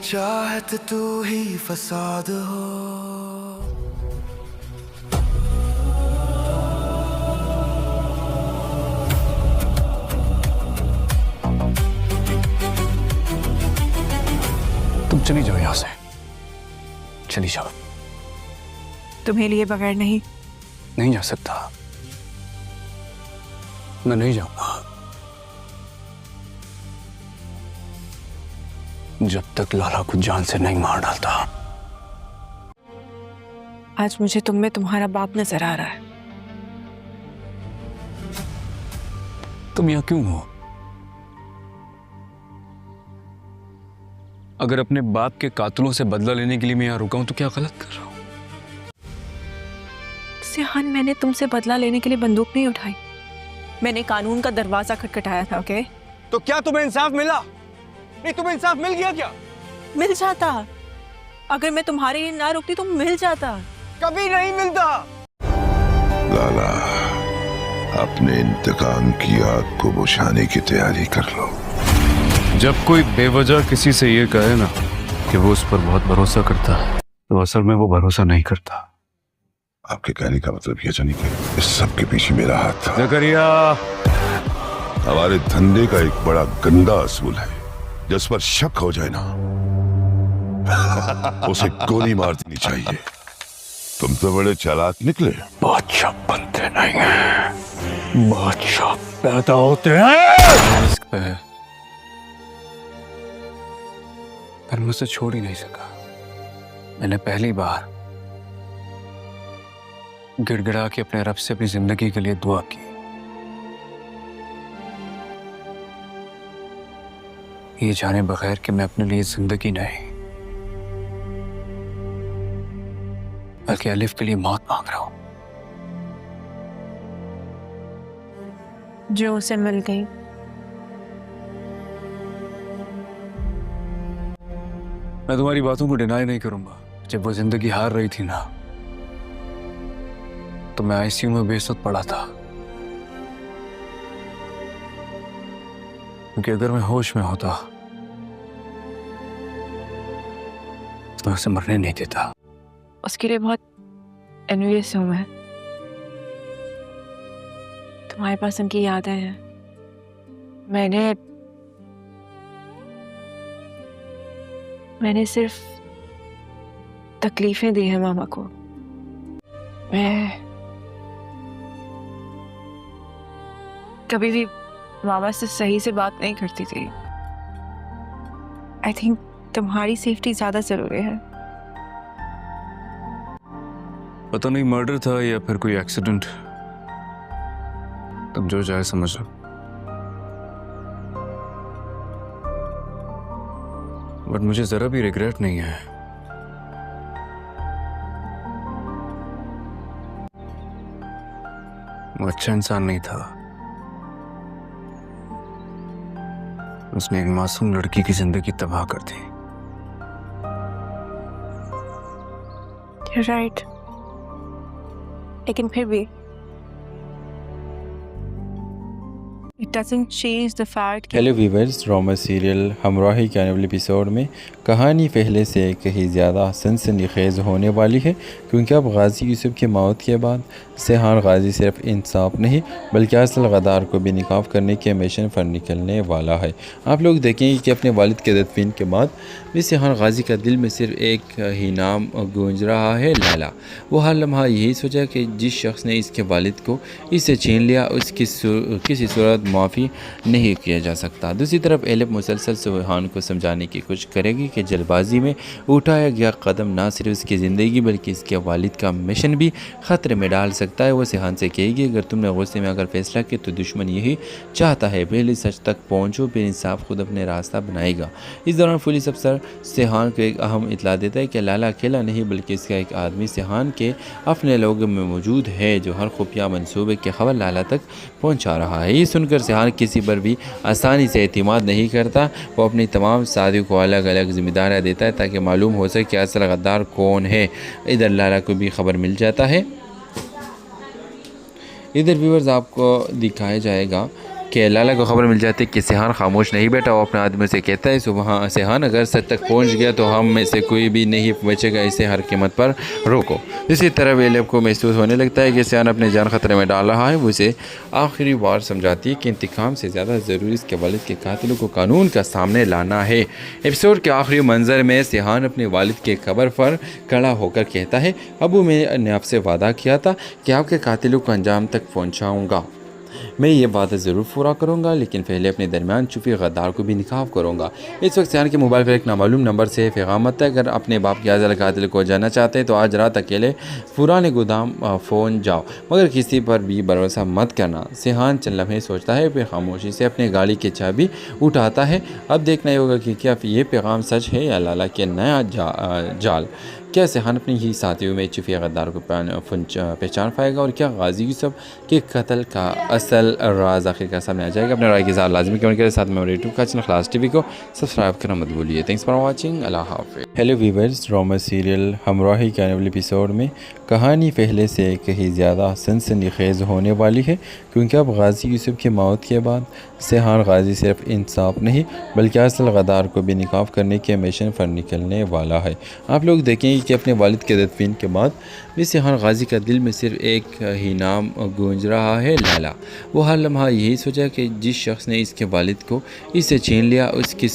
चाहत तू ही फसाद हो। तुम चली जाओ यहाँ से, चली जाओ। तुम्हें लिए बगैर नहीं जा सकता, मैं नहीं जाऊंगा जब तक लाला को जान से नहीं मार डालता। आज मुझे तुम में तुम्हारा बाप नजर आ रहा है। तुम यहाँ क्यों हो? अगर अपने बाप के कातलों से बदला लेने के लिए मैं यहाँ रुका हूं तो क्या गलत कर रहा हूं? सिहान, मैंने तुमसे बदला लेने के लिए बंदूक नहीं उठाई, मैंने कानून का दरवाजा खटखटाया था। ओके, तो क्या तुम्हें इंसाफ मिला? नहीं, तुम्हें इंसाफ मिल गया क्या? मिल जाता। अगर मैं तुम्हारे लिए ना रुकती तो मिल जाता। कभी नहीं मिलता। लाला, अपने इंतकाम की आग को बुझाने की तैयारी कर लो। जब कोई बेवजह किसी से ये कहे ना कि वो उस पर बहुत भरोसा करता है, तो असल में वो भरोसा नहीं करता। आपके कहने का मतलब ये जानी कि इस सब के पीछे मेरा हाथ था। ज़करिया, हमारे धंधे का एक बड़ा गंदा असूल है, जिस पर शक हो जाए ना उसे गोली मार देनी चाहिए। तुम तो बड़े चालाक निकले। बादशाह बनते नहीं हैं, बादशाह पैदा होते हैं। रिस्क पे है, पर मुझसे छोड़ ही नहीं सका। मैंने पहली बार गिड़गिड़ा के अपने रब से अपनी जिंदगी के लिए दुआ की। ये जाने बगैर कि मैं अपने लिए जिंदगी नहीं बल्कि अलिफ के लिए मौत मांग रहा हूं। जो उसे मिल गई, मैं तुम्हारी बातों को डिनाई नहीं करूंगा। जब वो जिंदगी हार रही थी ना, तो मैं आईसीयू में बेसुध पड़ा था, क्योंकि अगर मैं होश में होता तो उसे मरने नहीं देता। उसके लिए बहुत एनवियस हूं मैं। तुम्हारे पास उनकी यादें हैं। मैंने सिर्फ तकलीफें दी हैं मामा को। मैं कभी भी मामा से सही से बात नहीं करती थी। आई थिंक तुम्हारी सेफ्टी ज्यादा जरूरी है। पता नहीं मर्डर था या फिर कोई एक्सीडेंट, तुम जो चाहे समझ लो। बट मुझे जरा भी रिग्रेट नहीं है। वो अच्छा इंसान नहीं था। उसने एक मासूम लड़की की जिंदगी तबाह कर दी। राइट, लेकिन फिर भी It doesn't change the fact। Hello viewers, drama serial Humraahi के आने वाले एपिसोड में कहानी पहले से कहीं ज़्यादा सनसनीखेज़ होने वाली है, क्योंकि अब गाजी यूसुफ की मौत के बाद सिहान गाजी सिर्फ इंसाफ नहीं बल्कि असल गद्दार को भी निकाब करने के मिशन पर निकलने वाला है। आप लोग देखेंगे कि अपने वालिद के दफन के बाद भी सिहान गाजी का दिल में सिर्फ एक ही नाम गूंज रहा है, लाला। वो हर लम्हा यही सोचा कि जिस शख्स ने इसके वालिद को इससे छीन लिया उसकी किसी सूरत माफ़ी नहीं किया जा सकता। दूसरी तरफ एलिफ मुसलसल सिहान को समझाने की कोशिश करेगी कि जल्दबाजी में उठाया गया कदम ना सिर्फ उसकी ज़िंदगी बल्कि इसके वालिद का मिशन भी ख़तरे में डाल सकता है। वो सिहान से कहेगी, अगर तुमने गुस्से में अगर फैसला किया तो दुश्मन यही चाहता है, पहले सच तक पहुँचो, फिर इंसाफ खुद अपने रास्ता बनाएगा। इस दौरान पुलिस अफसर सिहान को एक अहम इतला देता है कि लाला अकेला नहीं बल्कि इसका एक आदमी सिहान के अपने लोगों में मौजूद है जो हर खुफिया मनसूबे की खबर लाला तक पहुँचा रहा है। ये सुनकर सिहान किसी पर भी आसानी से एतमाद नहीं करता। वो अपनी तमाम साथियों को अलग अलग जिम्मेदारियाँ देता है ताकि मालूम हो सके कि असल गद्दार कौन है। इधर लाला को भी खबर मिल जाता है। इधर व्यूअर्स आपको दिखाया जाएगा कि लाला को खबर मिल जाती है कि सेहान खामोश नहीं बैठा, वो अपने आदमी से कहता है सुबह सेहान अगर सच तक पहुंच गया तो हम में से कोई भी नहीं बचेगा, इसे हर कीमत पर रोको। इसी तरह एलेब को महसूस होने लगता है कि सेहान अपनी जान खतरे में डाल रहा है। वो इसे आखिरी बार समझाती है कि इंतकाम से ज़्यादा ज़रूरी इसके वालिद के कातिलों को कानून का सामने लाना है। एपिसोड के आखिरी मंजर में सेहान अपने वालिद के कब्र पर खड़ा होकर कहता है, अबू मैंने आपसे वादा किया था कि आपके कातिलों को अंजाम तक पहुँचाऊँगा। मैं ये वादा ज़रूर पूरा करूँगा, लेकिन पहले अपने दरमियान छुपी गद्दार को भी निकाब करूँगा। इस वक्त सेहान के मोबाइल पर एक नामालूम नंबर से पैगाम आता है, अगर अपने बाप के आज़ाद कातिल को जानना चाहते हैं तो आज रात अकेले पुराने गोदाम फ़ोन जाओ, मगर किसी पर भी भरोसा मत करना। सेहान चंद लम्हे सोचता है, फिर खामोशी से अपने गाड़ी की चाबी उठाता है। अब देखना ही होगा कि क्या ये पैगाम सच है या लाला के नया जाल। क्या सेहान अपने ही साथियों में छुपे गद्दार को पहचान पाएगा और क्या गाजी यूसुफ के कत्ल का असल राज आखिरकार सामने आ जाएगा। अपने राय के साथ लाजमी कमेंट करें, साथ में हमारे यूट्यूब का चैनल खलास टीवी को सब्सक्राइब करना मत भूलिए। थैंक्स फॉर वॉचिंग, अल्लाह हाफिज़। Hello viewers, drama serial Humraahi के आने वाले एपिसोड में कहानी पहले से कहीं ज़्यादा सनसनीखेज़ होने वाली है, क्योंकि अब गाजी यूसुफ की मौत के बाद सेहान गाजी सिर्फ इंसाफ नहीं बल्कि असल गद्दार को भी निकाब करने के मिशन पर निकलने वाला है। आप लोग देखेंगे कि अपने वालिद के दफन के बाद भी सेहान गाजी का दिल में सिर्फ एक ही नाम गूंज रहा है, लैला। वो हर लम्हा यही सोचा कि जिस शख्स ने इसके वालिद को इससे छीन लिया उसकी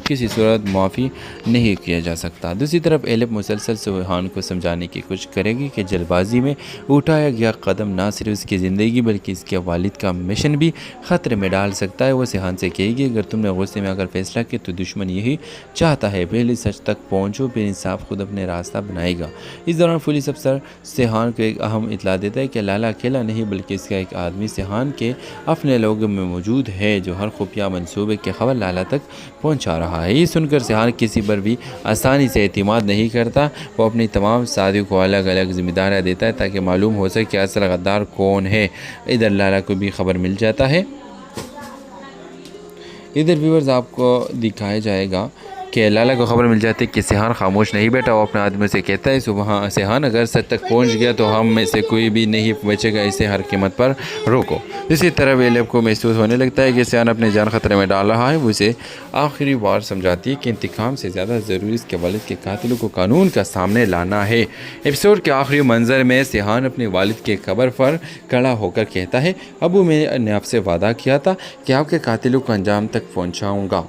किसी सूरत माफ़ी नहीं किया जा सकता। दूसरी तरफ एलेब मुसलसल सेहान को समझाने की कोशिश करेगी कि जल्दबाजी में उठाया गया कदम ना सिर्फ उसकी ज़िंदगी बल्कि इसके वालिद का मिशन भी ख़तरे में डाल सकता है। वो सेहान से कहेगी, अगर तुमने गुस्से में अगर फैसला किया तो दुश्मन यही चाहता है, पहले सच तक पहुँचो फिर इंसाफ खुद अपने रास्ता बनाएगा। इस दौरान पुलिस अफसर सेहान को एक अहम इतला देता है कि लाला अकेला नहीं बल्कि इसका एक आदमी सेहान के अपने लोगों में मौजूद है जो हर खुफिया मंसूबे की खबर लाला तक पहुंचा रहा है। ये सुनकर सेहान किसी पर भी आसानी से एतमाद नहीं करता। वो अपनी तमाम साथियों को अलग अलग जिम्मेदारियाँ देता है ताकि मालूम हो सके कि असल गद्दार कौन है। इधर लाला को भी खबर मिल जाता है। इधर व्यूअर्स आपको दिखाया जाएगा कि लाला को खबर मिल जाती है कि सेहान खामोश नहीं बैठा, वो अपने आदमी से कहता है सुबह सेहान अगर सच तक पहुंच गया तो हम में से कोई भी नहीं बचेगा, इसे हर कीमत पर रोको। इसी तरह एलेब को महसूस होने लगता है कि सेहान अपनी जान खतरे में डाल रहा है। वो इसे आखिरी बार समझाती है कि इंतकाम से ज़्यादा ज़रूरी इसके वालिद के कातिलों को कानून का सामने लाना है। एपिसोड के आखिरी मंजर में सेहान अपने वालिद के कब्र पर खड़ा होकर कहता है, अबू मैंने आपसे वादा किया था कि आपके कातिलों को अंजाम तक पहुँचाऊँगा।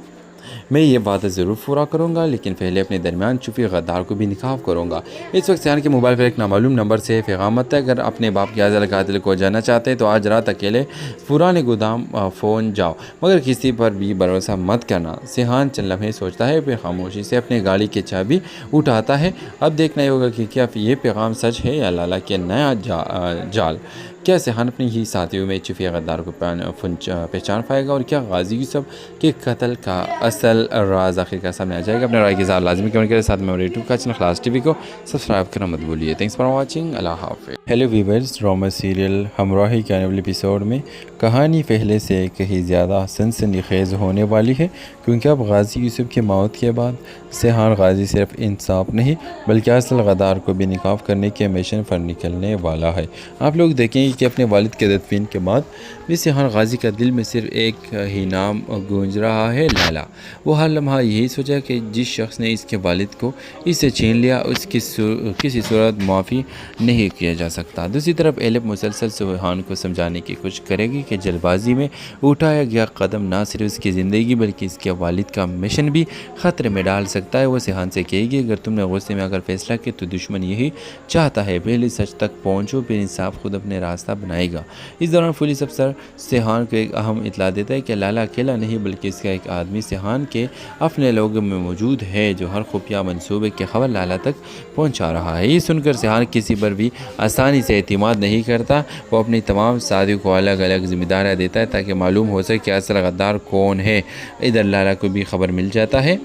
मैं ये वादा ज़रूर पूरा करूँगा, लेकिन पहले अपने दरमियान छुपी गद्दार को भी निकाब करूँगा। इस वक्त सेहान के मोबाइल पर एक नामालूम नंबर से पैगाम आता है, अगर अपने बाप के आज़ाद कातिल को जानना चाहते हैं तो आज रात अकेले पुराने गोदाम फ़ोन जाओ, मगर किसी पर भी भरोसा मत करना। सेहान चंद लम्हे सोचता है, फिर खामोशी से अपने गाड़ी की चाबी उठाता है। अब देखना ही होगा कि क्या ये पैगाम सच है या लाला के नया जाल। क्या सेहान अपने ही साथियों में छुपे गद्दार को पहचान पाएगा और क्या गाजी यूसुफ के कत्ल का असल राज आखिरकार सामने आ जाएगा। अपने राय के साथ लाजमी कमेंट करें, साथ में हमारे यूट्यूब का चैनल खलास टीवी को सब्सक्राइब करना मत भूलिए। थैंक्स फॉर वॉचिंग, अल्लाह हाफिज़। Hello viewers, drama serial Humraahi के आने वाले एपिसोड में कहानी पहले से कहीं ज़्यादा सनसनीखेज़ होने वाली है, क्योंकि अब गाजी यूसुफ की मौत के बाद सेहान गाजी सिर्फ इंसाफ नहीं बल्कि असल गद्दार को भी निकाब करने के मिशन पर निकलने वाला है। आप लोग देखेंगे कि अपने वालिद के दफन के बाद भी सेहान गाजी का दिल में सिर्फ एक ही नाम गूंज रहा है, लैला। वो हर लम्हा यही सोचा कि जिस शख्स ने इसके वालिद को इससे छीन लिया उसकी किसी सूरत माफ़ी नहीं किया जा सकता। दूसरी तरफ एलेब मुसलसल सेहान को समझाने की कोशिश करेगी कि जल्दबाजी में उठाया गया कदम ना सिर्फ उसकी ज़िंदगी बल्कि इसके वालिद का मिशन भी ख़तरे में डाल सकता है। वो सेहान से कहेगी, अगर तुमने गुस्से में अगर फैसला किया तो दुश्मन यही चाहता है, पहले सच तक पहुँचो फिर इंसाफ खुद अपने रास्ता बनाएगा। इस दौरान पुलिस अफसर सेहान को एक अहम इतला देता है कि लाला अकेला नहीं बल्कि इसका एक आदमी सेहान के अपने लोगों में मौजूद है जो हर खुफिया मंसूबे की खबर लाला तक पहुंचा रहा है। ये सुनकर सेहान किसी पर भी आसानी से एतमाद नहीं करता। वो अपनी तमाम साथियों को अलग अलग जिम्मेदारियाँ देता है ताकि मालूम हो सके कि असल गद्दार कौन है। इधर लाला को भी खबर मिल जाता है।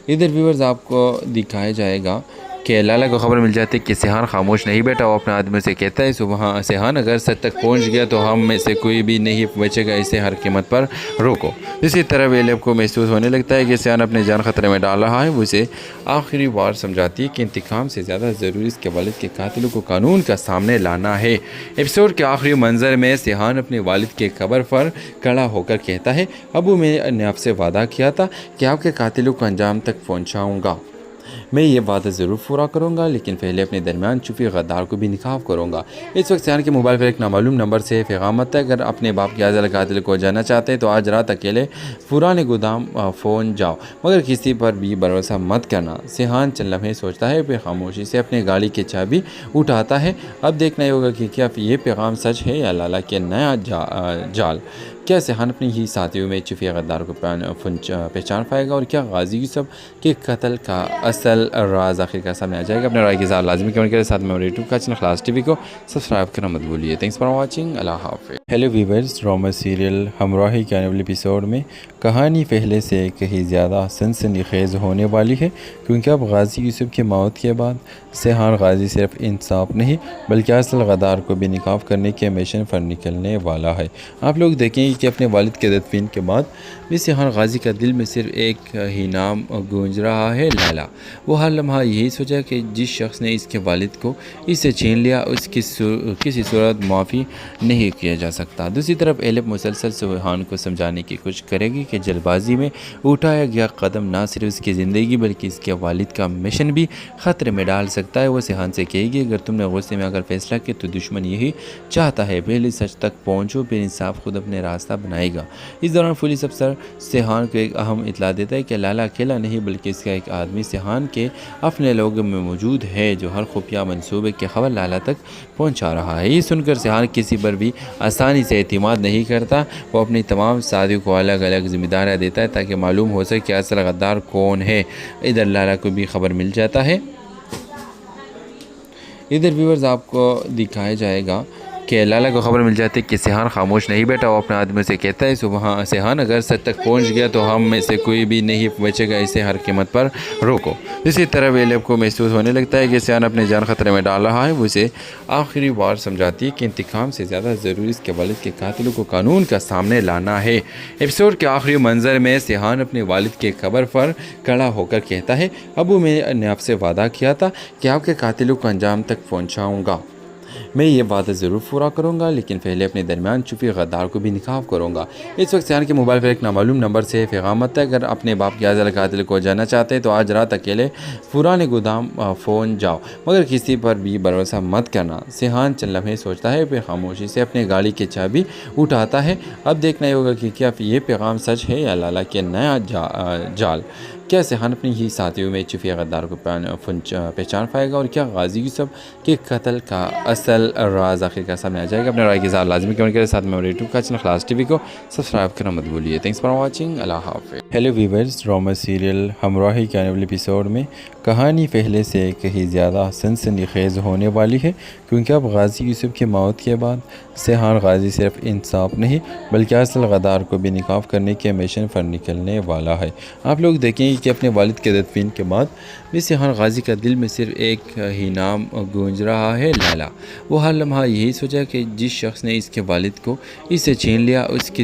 इधर व्यूअर्स आपको दिखाया जाएगा कि लाला को खबर मिल जाती है कि सेहान खामोश नहीं बैठा, वो अपने आदमी से कहता है सुबह सेहान अगर सच तक पहुंच गया तो हम में से कोई भी नहीं बचेगा, इसे हर कीमत पर रोको। इसी तरह एलेब को महसूस होने लगता है कि सेहान अपनी जान खतरे में डाल रहा है। वो उसे आखिरी बार समझाती है कि इंतकाम से ज़्यादा ज़रूरी इसके वालिद के कातिलों को कानून का सामने लाना है। एपिसोड के आखिरी मंजर में सेहान अपने वालिद के कब्र पर खड़ा होकर कहता है, अबू मैंने आपसे वादा किया था कि आपके कातिलों को अंजाम तक पहुँचाऊँगा। मैं ये वादा ज़रूर पूरा करूँगा, लेकिन पहले अपने दरमियान छुपी गद्दार को भी निकाब करूँगा। इस वक्त सेहान के मोबाइल पर एक नामालूम नंबर से पैगाम आता है, अगर अपने बाप के आज़ल कातिल को जाना चाहते हैं तो आज रात अकेले पुराने गोदाम फ़ोन जाओ, मगर किसी पर भी भरोसा मत करना। सेहान चंद लम्हे सोचता है, फिर खामोशी से अपने गाड़ी की चाबी उठाता है। अब देखना ही होगा कि क्या ये पैगाम सच है या लाला के नया जाल। क्या सेहान अपनी ही साथियों में छुपे गद्दार को पहचान पाएगा और क्या गाजी यूसुफ के कत्ल का असल राज आखिरकार सामने आ जाएगा। अपने राय के साथ लाजमी कमेंट करें, साथ में हमारे यूट्यूब का चैनल खलास टीवी को सब्सक्राइब करना मत भूलिए। थैंक्स फॉर वॉचिंग, अल्लाह हाफिज़। Hello viewers, drama serial Humraahi के आने वाले एपिसोड में कहानी पहले से कहीं ज़्यादा सनसनीखेज़ होने वाली है, क्योंकि अब गाजी यूसुफ की मौत के बाद सेहान गाजी सिर्फ इंसाफ नहीं बल्कि असल गद्दार को भी निकाब करने के मिशन पर निकलने वाला है। आप लोग देखेंगे कि अपने वालिद के दफन के बाद भी सेहान गाजी का दिल में सिर्फ एक ही नाम गूंज रहा है, लाला। वो हर लम्हा यही सोचा कि जिस शख्स ने इसके वालिद को इससे छीन लिया उसकी किसी सूरत माफ़ी नहीं किया जा सकता। दूसरी तरफ एलेब मुसलसल सेहान को समझाने की कोशिश करेगी कि जल्दबाजी में उठाया गया कदम ना सिर्फ उसकी ज़िंदगी बल्कि इसके वालिद का मिशन भी ख़तरे में डाल सकता है। वो सेहान से कहेगी, अगर तुमने गुस्से में अगर फैसला किया तो दुश्मन यही चाहता है, पहले सच तक पहुँचो, फिर इंसाफ खुद अपने रास्ता बनाएगा। इस दौरान पुलिस अफसर सेहान को एक अहम इतला देता है कि लाला अकेला नहीं बल्कि इसका एक आदमी सेहान के अपने लोगों में मौजूद है जो हर खुफिया मंसूबे की खबर लाला तक पहुंचा रहा है। ये सुनकर सेहान किसी पर भी आसानी से एतमाद नहीं करता। वो अपनी तमाम साथियों को अलग अलग जिम्मेदारियाँ देता है ताकि मालूम हो सके कि असल गद्दार कौन है। इधर लाला को भी खबर मिल जाता है। इधर व्यूअर्स आपको दिखाया जाएगा कि लाला को खबर मिल जाती है कि सेहान खामोश नहीं बैठा, वो अपने आदमी से कहता है सुबह सेहान अगर सच तक पहुंच गया तो हम में से कोई भी नहीं बचेगा, इसे हर कीमत पर रोको। इसी तरह एलेब को महसूस होने लगता है कि सेहान अपनी जान खतरे में डाल रहा है। वो उसे आखिरी बार समझाती है कि इंतकाम से ज़्यादा ज़रूरी इसके वालिद के कातिलों को कानून का सामने लाना है। एपिसोड के आखिरी मंजर में सेहान अपने वालिद के कब्र पर खड़ा होकर कहता है, अबू मैंने आपसे वादा किया था कि आपके कातिलों को अंजाम तक पहुँचाऊँगा। मैं ये वादा ज़रूर पूरा करूँगा, लेकिन पहले अपने दरमियान छुपी गद्दार को भी निकाब करूँगा। इस वक्त सेहान के मोबाइल पर एक नामालूम नंबर से पैगाम आता है, अगर अपने बाप के आज़ल कातिल को जाना चाहते हैं तो आज रात अकेले पुराने गोदाम फ़ोन जाओ, मगर किसी पर भी भरोसा मत करना। सेहान चंद लम्हे सोचता है, फिर खामोशी से अपने गाड़ी की चाबी उठाता है। अब देखना ही होगा कि क्या ये पैगाम सच है या लाला के नया जाल। क्या सेहान अपनी ही साथियों में छुपे गद्दार को पहचान पाएगा और क्या गाजी यूसुफ के कत्ल का असल राज आखिरकार सामने आ जाएगा। अपने राय के साथ लाजमी कमेंट करें, साथ में हमारे यूट्यूब का चैनल खलास टीवी को सब्सक्राइब करना मत भूलिए। थैंक्स फॉर वॉचिंग, अल्लाह हाफिज़। Hello viewers, drama serial Humraahi के आने वाले एपिसोड में कहानी पहले से कहीं ज़्यादा सनसनीखेज़ होने वाली है, क्योंकि अब गाजी यूसुफ की मौत के बाद सेहान गाजी सिर्फ इंसाफ नहीं बल्कि असल गद्दार को भी निकाब करने के मिशन पर निकलने वाला है। आप लोग देखेंगे कि अपने वालिद के दफन के बाद भी सेहान गाजी का दिल में सिर्फ एक ही नाम गूंज रहा है, लाला। वो हर लम्हा यही सोचा कि जिस शख्स ने इसके वालिद को इससे छीन लिया उसकी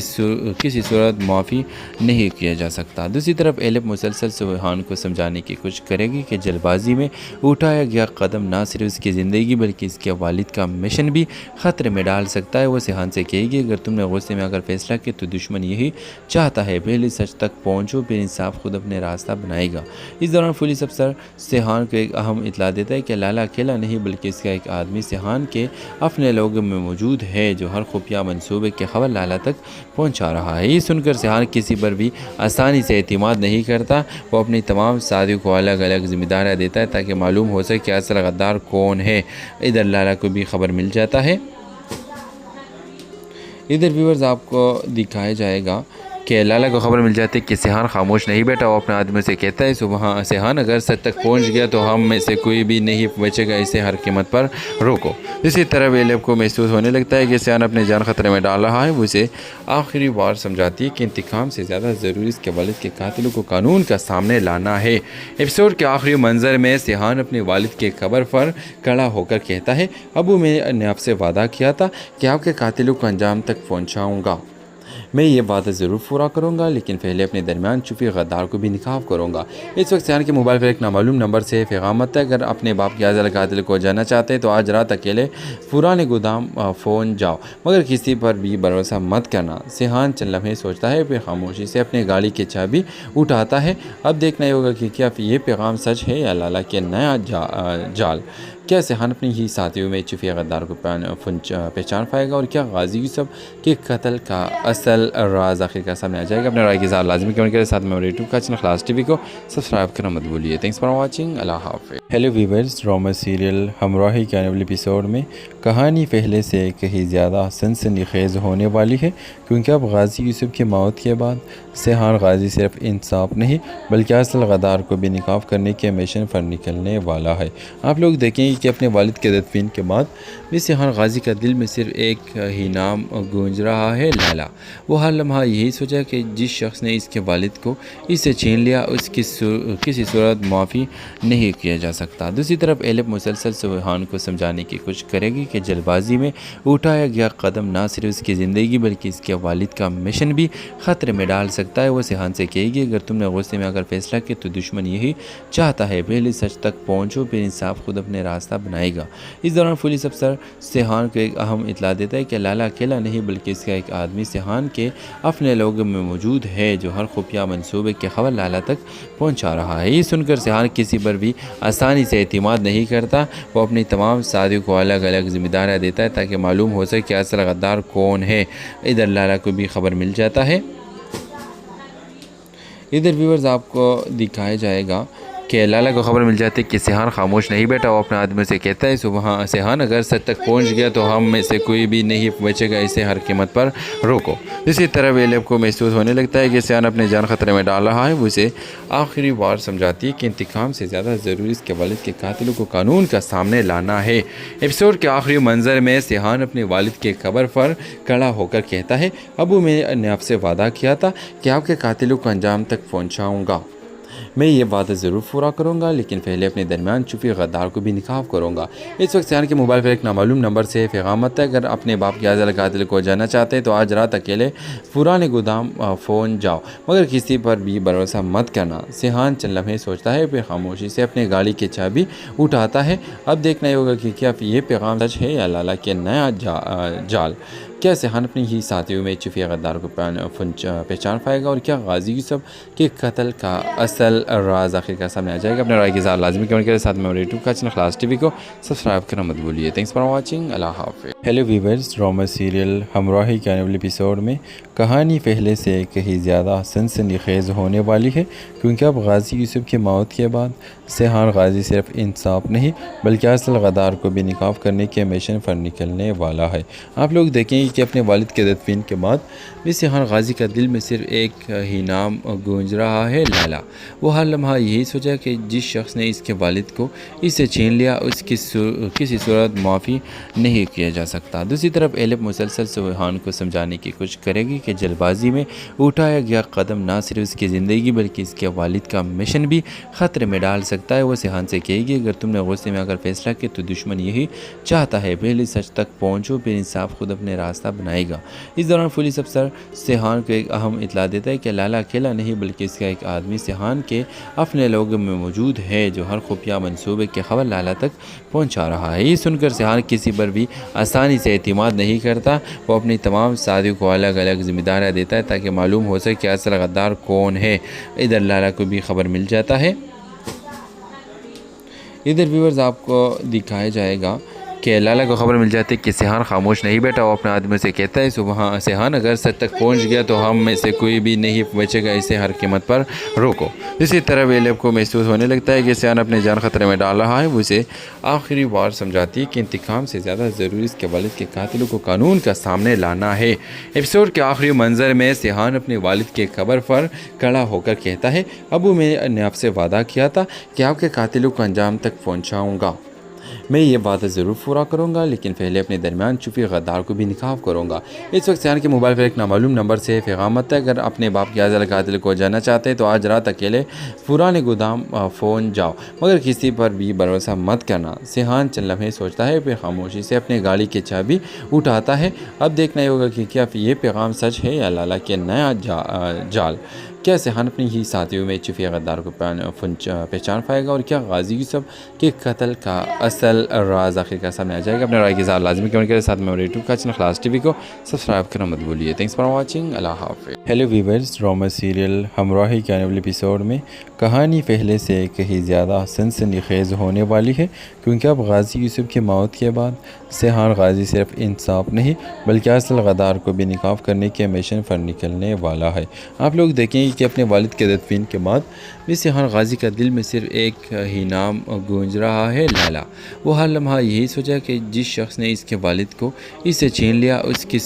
किसी सूरत माफ़ी नहीं किया जा सकता। दूसरी तरफ एलेब मुसलसल सेहान को समझाने की कोशिश करेगी कि जल्दबाजी में उठाया गया कदम ना सिर्फ उसकी ज़िंदगी बल्कि इसके वालिद का मिशन भी ख़तरे में डाल सकता है। वो सेहान से कहेगी, अगर तुमने गुस्से में अगर फैसला किया तो दुश्मन यही चाहता है, पहले सच तक पहुँचो, फिर इंसाफ खुद अपने रास्ता बनाएगा। इस दौरान पुलिस अफसर सेहान को एक अहम इतला देता है कि लाला अकेला नहीं बल्कि इसका एक आदमी सेहान के अपने लोगों में मौजूद है जो हर खुफिया मंसूबे की खबर लाला तक पहुंचा रहा है। ये सुनकर सेहान किसी पर भी आसानी से एतमाद नहीं करता। वो अपनी तमाम साथियों को अलग अलग जिम्मेदारियाँ देता है ताकि मालूम हो सके कि असल गद्दार कौन है। इधर लाला को भी खबर मिल जाता है। इधर व्यूअर्स आपको दिखाया जाएगा कि लाला को खबर मिल जाती है कि सेहान खामोश नहीं बैठा, वो अपने आदमी से कहता है सुबह सेहान अगर सच तक पहुंच गया तो हम में से कोई भी नहीं बचेगा, इसे हर कीमत पर रोको। इसी तरह एलेब को महसूस होने लगता है कि सेहान अपनी जान खतरे में डाल रहा है। वो इसे आखिरी बार समझाती है कि इंतकाम से ज़्यादा ज़रूरी इसके वालिद के कातिलों को कानून का सामने लाना है। एपिसोड के आखिरी मंजर में सेहान अपने वालिद के कब्र पर खड़ा होकर कहता है, अबू मैंने आपसे वादा किया था कि आपके कातिलों को अंजाम तक पहुँचाऊँगा। मैं ये वादा ज़रूर पूरा करूँगा, लेकिन पहले अपने दरमियान छुपी गद्दार को भी निकाब करूँगा। इस वक्त सेहान के मोबाइल पर एक नामालूम नंबर से पैगाम आता है, अगर अपने बाप के आज़ल कातिल को जानना चाहते हैं तो आज रात अकेले पुराने गोदाम फ़ोन जाओ, मगर किसी पर भी भरोसा मत करना। सेहान चंद लम्हे सोचता है, फिर खामोशी से अपने गाड़ी की चाबी उठाता है। अब देखना ही होगा कि क्या ये पैगाम सच है या लाला के नया जाल। क्या सेहान अपनी ही साथियों में छुपे गद्दार को पहचान पाएगा और क्या गाजी यूसुफ के कत्ल का असल राज आखिरकार सामने आ जाएगा। अपने राय के साथ लाजमी कमेंट करें, साथ में मेरे यूट्यूब का चैनल खलास टीवी को सब्सक्राइब करना मत भूलिए। Thanks for watching. अल्लाह हाफ़िज़। Hello viewers, drama serial Humraahi के आने वाले एपिसोड में कहानी पहले से कहीं ज़्यादा सनसनीखेज़ होने वाली है, क्योंकि अब गाजी यूसुफ की मौत के बाद सेहान गाजी सिर्फ इंसाफ नहीं बल्कि असल गद्दार को भी निकाब करने के मिशन पर निकलने वाला है। आप लोग देखेंगे कि अपने वालिद के तदफीन के बाद भी सेहान गाजी का दिल में सिर्फ एक ही नाम गूंज रहा है, लैला। वो हर लम्हा यही सोचा कि जिस शख्स ने इसके वालिद को इससे छीन लिया उसकी किसी सूरत माफ़ी नहीं किया जा सकता। दूसरी तरफ एलेब मुसलसल सेहान को समझाने की कोशिश करेगी कि जल्दबाजी में उठाया गया कदम ना सिर्फ उसकी ज़िंदगी बल्कि इसके वालिद का मिशन भी ख़तरे में डाल सकता है। वो सेहान से कहेगी, अगर तुमने गुस्से में अगर फैसला किया तो दुश्मन यही चाहता है, पहले सच तक पहुँचो फिर इंसाफ खुद अपने रास्ता बनाएगा। इस दौरान पुलिस अफसर सेहान को एक अहम इतला देता है कि लाला अकेला नहीं बल्कि इसका एक आदमी सेहान के अपने लोगों में मौजूद है जो हर खुफिया मंसूबे की खबर लाला तक पहुंचा रहा है। ये सुनकर सेहान किसी पर भी आसानी से एतमाद नहीं करता। वो अपनी तमाम साथियों को अलग अलग जिम्मेदारियाँ देता है ताकि मालूम हो सके कि असल गद्दार कौन है। इधर लाला को भी खबर मिल जाता है। इधर व्यूअर्स आपको दिखाया जाएगा कि लाला को खबर मिल जाती है कि सेहान खामोश नहीं बैठा, वो अपने आदमी से कहता है सुबह सेहान अगर सच तक पहुंच गया तो हम में से कोई भी नहीं बचेगा, इसे हर कीमत पर रोको। इसी तरह एलेब को महसूस होने लगता है कि सेहान अपनी जान खतरे में डाल रहा है। वो इसे आखिरी बार समझाती है कि इंतकाम से ज़्यादा ज़रूरी इसके वालिद के कातिलों को कानून का सामने लाना है। एपिसोड के आखिरी मंजर में सेहान अपने वालिद के कब्र पर खड़ा होकर कहता है, अबू मैंने आपसे वादा किया था कि आपके कातिलों को अंजाम तक पहुँचाऊँगा। मैं ये वादा ज़रूर पूरा करूँगा, लेकिन पहले अपने दरमियान छुपी गद्दार को भी निकाब करूँगा। इस वक्त सेहान के मोबाइल पर एक नामालूम नंबर से पैगाम आता है, अगर अपने बाप के आज़ल कातिल को जानना चाहते हैं तो आज रात अकेले पुराने गोदाम फ़ोन जाओ, मगर किसी पर भी भरोसा मत करना। सेहान चंद लम्हे सोचता है, फिर खामोशी से अपने गाड़ी की चाबी उठाता है। अब देखना ही होगा कि क्या ये पैगाम सच है या लाला के नया जाल। क्या सेहान अपनी ही साथियों में छुपे गद्दार को पहचान पाएगा और क्या गाजी यूसुफ के कत्ल का असल राज आखिरकार सामने आ जाएगा। अपने राय के साथ लाजमी कमेंट करें, साथ में मेरे यूट्यूब का चैनल खलास टीवी को सब्सक्राइब करना मत भूलिए। Thanks for watching. अल्लाह हाफ़िज़। Hello viewers, drama serial Humraahi के आने वाले एपिसोड में कहानी पहले से कहीं ज़्यादा सनसनीखेज़ होने वाली है, क्योंकि अब गाजी यूसुफ की मौत के बाद सेहान गाजी सिर्फ इंसाफ नहीं बल्कि असल गद्दार को भी निकाब करने के मिशन पर निकलने वाला है। आप लोग देखेंगे कि अपने वालिद के तदफीन के बाद भी सेहान गाजी का दिल में सिर्फ एक ही नाम गूंज रहा है, लैला। वो हर लम्हा यही सोचा कि जिस शख्स ने इसके वालिद को इससे छीन लिया उसकी किसी सूरत माफ़ी नहीं किया जा सकता। दूसरी तरफ एलेब मुसलसल सेहान को समझाने की कोशिश करेगी कि जल्दबाजी में उठाया गया कदम ना सिर्फ उसकी ज़िंदगी बल्कि इसके वालिद का मिशन भी ख़तरे में डाल सकता है। वो सेहान से कहेगी, अगर तुमने गुस्से में अगर फैसला किया तो दुश्मन यही चाहता है, पहले सच तक पहुँचो फिर इंसाफ खुद अपने रास्ता बनाएगा। इस दौरान पुलिस अफसर सेहान को एक अहम इतला देता है कि लाला अकेला नहीं बल्कि इसका एक आदमी सेहान के अपने लोगों में मौजूद है जो हर खुफिया मंसूबे की खबर लाला तक पहुंचा रहा है। ये सुनकर सेहान किसी पर भी आसानी से एतमाद नहीं करता। वो अपनी तमाम साथियों को अलग अलग जिम्मेदारियाँ देता है ताकि मालूम हो सके कि असल गद्दार कौन है। इधर लाला को भी खबर मिल जाता है। इधर व्यूअर्स आपको दिखाया जाएगा कि लाला को खबर मिल जाती है कि सेहान खामोश नहीं बैठा, वो अपने आदमी से कहता है सुबह सेहान अगर सच तक पहुंच गया तो हम में से कोई भी नहीं बचेगा, इसे हर कीमत पर रोको। इसी तरह एलेब को महसूस होने लगता है कि सेहान अपने जान खतरे में डाल रहा है। वो उसे आखिरी बार समझाती है कि इंतकाम से ज़्यादा ज़रूरी इसके वालिद के कातिलों को कानून का सामने लाना है। एपिसोड के आखिरी मंजर में सेहान अपने वालिद के कब्र पर खड़ा होकर कहता है, अबू मैंने आपसे वादा किया था कि आपके कातिलों को अंजाम तक पहुँचाऊँगा। मैं ये वादा ज़रूर पूरा करूँगा, लेकिन पहले अपने दरमियान छुपी गद्दार को भी निकाब करूँगा। इस वक्त सेहान के मोबाइल पर एक नामालूम नंबर से पैगाम आता है, अगर अपने बाप के आज़ाद कातिल को जानना चाहते हैं तो आज रात अकेले पुराने गोदाम फ़ोन जाओ, मगर किसी पर भी भरोसा मत करना। सेहान चंद लम्हे सोचता है, फिर खामोशी से अपने गाड़ी की चाबी उठाता है। अब देखना ही होगा कि क्या ये पैगाम सच है या लाला के नया जाल। क्या सेहान अपनी ही साथियों में छुपे गद्दार को पहचान पाएगा और क्या गाजी यूसुफ के कत्ल का असल राज आखिरकार सामने आ जाएगा। अपने राय के साथ लाजमी कमेंट करें, साथ में मेरे यूट्यूब का चैनल खलास टीवी को सब्सक्राइब करना मत भूलिए। थैंक्स फॉर वाचिंग, अल्लाह हाफिज़। Hello viewers, drama serial Humraahi के आने वाले एपिसोड में कहानी पहले से कहीं ज़्यादा सनसनीखेज़ होने वाली है, क्योंकि अब गाजी यूसुफ की मौत के बाद सेहान गाजी सिर्फ इंसाफ नहीं बल्कि असल गद्दार को भी निकाब करने के मिशन पर निकलने वाला है। आप लोग देखेंगे कि अपने वालिद के दफन के बाद भी सेहान गाजी का दिल में सिर्फ एक ही नाम गूंज रहा है, लाला। वो हर लम्हा यही सोचा कि जिस शख्स ने इसके वालिद को इससे छीन लिया उसकी